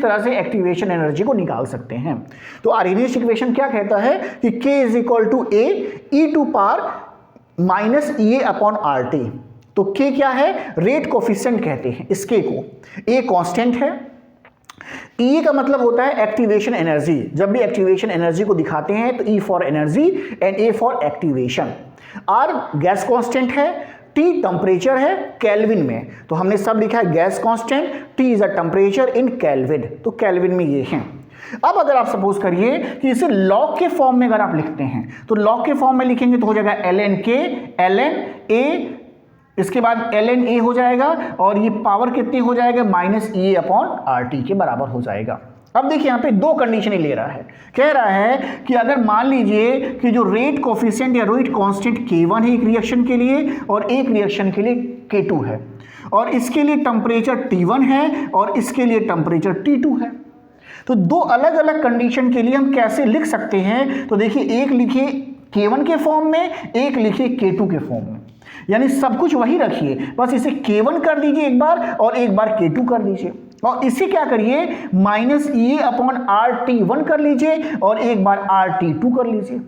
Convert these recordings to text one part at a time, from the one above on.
तरह से activation energy को निकाल सकते हैं। तो आर्हेनियस इक्वेशन क्या कहता है कि K is equal to A E to power minus E A upon R T. तो K क्या है, रेट कोफिशिएंट कहते हैं इस K को। A कांस्टेंट है, E का मतलब होता है एक्टिवेशन एनर्जी। जब भी एक्टिवेशन एनर्जी को दिखाते हैं तो E for energy and A for activation. R gas constant है, T टेम्परेचर है केल्विन में। तो हमने सब लिखा है gas constant, T is a temperature in kelvin. तो केल्विन में ये हैं। अब अगर आप सपोज करिए कि इसे लॉग के फॉर्म में अगर आप लिखते हैं तो लॉग के फॉर्म में लिखेंगे तो हो जाएगा ln K ln A, इसके बाद ln A हो जाएगा और ये पावर कितनी हो जाएगा माइनस ई अपॉन आर टी के बराबर हो जाएगा। अब देखिए यहाँ पे दो कंडीशन ले रहा है, कह रहा है कि अगर मान लीजिए कि जो रेट कोफिशिएंट या रेट कांस्टेंट K1 है एक रिएक्शन के लिए और एक रिएक्शन के लिए K2 है, और इसके लिए टेम्परेचर T1 है और इसके लिए टेम्परेचर T2 है। तो दो अलग अलग कंडीशन के लिए हम कैसे लिख सकते हैं, तो देखिए एक लिखिए K1 के फॉर्म में, एक लिखिए K2 के फॉर्म में, यानी सब कुछ वही रखिए, बस इसे K1 कर दीजिए एक बार और एक बार K2 कर दीजिए, और इसे क्या करिए माइनस ई अपॉन आर टी वन कर लीजिए और एक बार आर टी टू कर लीजिए।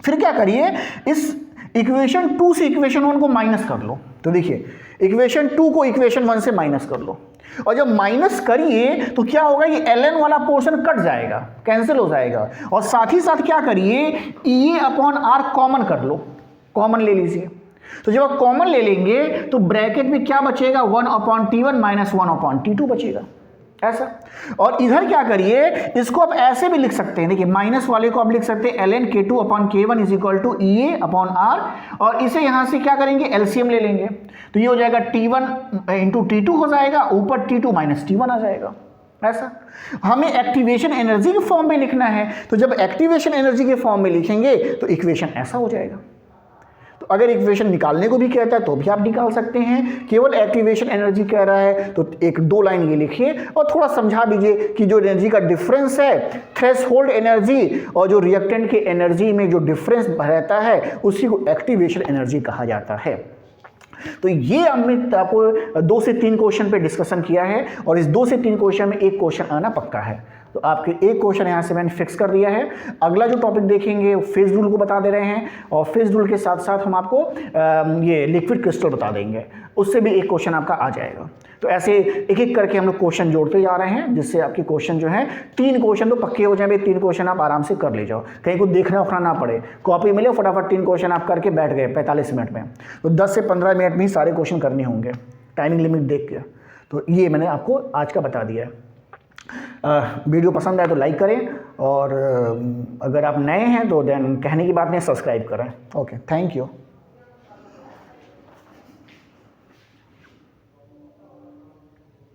फिर क्या करिए इस इक्वेशन 2 से इक्वेशन 1 को माइनस कर लो। तो देखिए इक्वेशन 2 को इक्वेशन 1 से माइनस कर लो, और जब माइनस करिए तो क्या होगा, ये ln वाला पोर्शन कट जाएगा, कैंसिल हो जाएगा, और साथ ही साथ क्या करिए ई अपॉन आर कॉमन कर लो, कॉमन ले लीजिए। तो जब आप कॉमन ले लेंगे तो ब्रैकेट में क्या बचेगा 1 upon T1 minus 1 upon T2 बचेगा ऐसा। और इधर क्या करिए इसको आप ऐसे भी लिख सकते हैं, देखिए माइनस वाले को आप लिख सकते हैं ln K2 upon K1 is equal to E A upon R, और इसे यहां से क्या करेंगे एलसीएम ले लेंगे, तो ये हो जाएगा T1 इंटू T2 हो जाएगा, ऊपर T2 माइनस T1 आ जाएगा ऐसा। हमें एक्टिवेशन एनर्जी के फॉर्म में लिखना है, तो जब एक्टिवेशन एनर्जी के फॉर्म में लिखेंगे तो इक्वेशन ऐसा हो जाएगा। तो अगर इक्वेशन निकालने को भी कहता है तो भी आप निकाल सकते हैं, केवल एक्टिवेशन एनर्जी कह रहा है तो एक दो लाइन ये लिखिए और थोड़ा समझा दीजिए कि जो एनर्जी का डिफरेंस है थ्रेशोल्ड एनर्जी और जो रिएक्टेंट के एनर्जी में जो डिफरेंस रहता है उसी को एक्टिवेशन एनर्जी कहा जाता है। तो ये हमने आपको 2 से 3 क्वेश्चन पे डिस्कशन किया है, और इस 2 से 3 क्वेश्चन में एक क्वेश्चन आना पक्का है। तो आपके एक क्वेश्चन यहाँ से मैंने फिक्स कर दिया है। अगला जो टॉपिक देखेंगे वो फेज रूल को बता दे रहे हैं, और फेज रूल के साथ साथ हम आपको ये लिक्विड क्रिस्टल बता देंगे, उससे भी एक क्वेश्चन आपका आ जाएगा। तो ऐसे एक एक करके हम लोग क्वेश्चन जोड़ते जा रहे हैं, जिससे आपके क्वेश्चन जो है 3 क्वेश्चन तो पक्के हो जाए, 3 क्वेश्चन आप आराम से कर ले जाओ, कहीं को देखना उखना ना पड़े, कॉपी मिले फटाफट 3 क्वेश्चन आप करके बैठ गए 45 मिनट में। तो 10 से 15 मिनट में ही सारे क्वेश्चन करने होंगे टाइमिंग लिमिट देख के। तो ये मैंने आपको आज का बता दिया है। वीडियो पसंद आए तो लाइक करें, और अगर आप नए हैं तो देन कहने की बात नहीं, सब्सक्राइब करें। Okay, thank you.